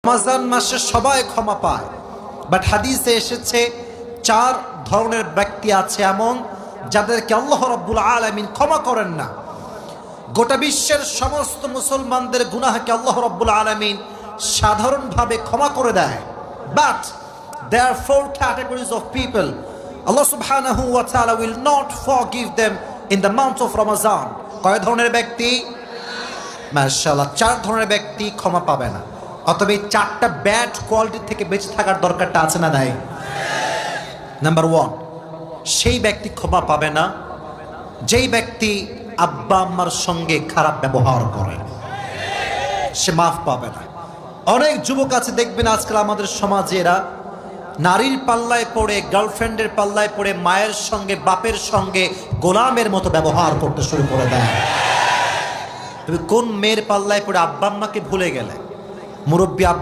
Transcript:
রমজান মাসে সবাই ক্ষমা পায়, বাট হাদিসে এসেছে 4 ধরনের ব্যক্তি আছে এমন যাদেরকে আল্লাহ রাব্বুল আলামিন ক্ষমা করেন না। গোটা বিশ্বের সমস্ত মুসলমানদের গুনাহকে আল্লাহ রাব্বুল আলামিন সাধারণভাবে ক্ষমা করে দেয়, but there are 4 categories of people Allah subhanahu wa ta'ala will not forgive them in the month of Ramadan. কয় ধরনের ব্যক্তি? মাশাআল্লাহ, 4 ধরনের ব্যক্তি ক্ষমা পাবে না। অতএব এই 4টা ব্যাড কোয়ালিটি থেকে বেঁচে থাকার দরকারটা আছে না নাই? নাম্বার 1, সেই ব্যক্তি ক্ষমা পাবে না যেই ব্যক্তি আব্বা আম্মার সঙ্গে খারাপ ব্যবহার করে, সে মাফ পাবে না। অনেক যুবক আছে দেখবেন আজকাল আমাদের সমাজে, এরা নারীর পাল্লায় পড়ে, গার্লফ্রেন্ডের পাল্লায় পড়ে মায়ের সঙ্গে বাপের সঙ্গে গোলামের মতো ব্যবহার করতে শুরু করে দেয়। তুমি কোন মেয়ের পাল্লায় পড়ে আব্বা আম্মাকে ভুলে গেলে? মুরব্বী আব্বা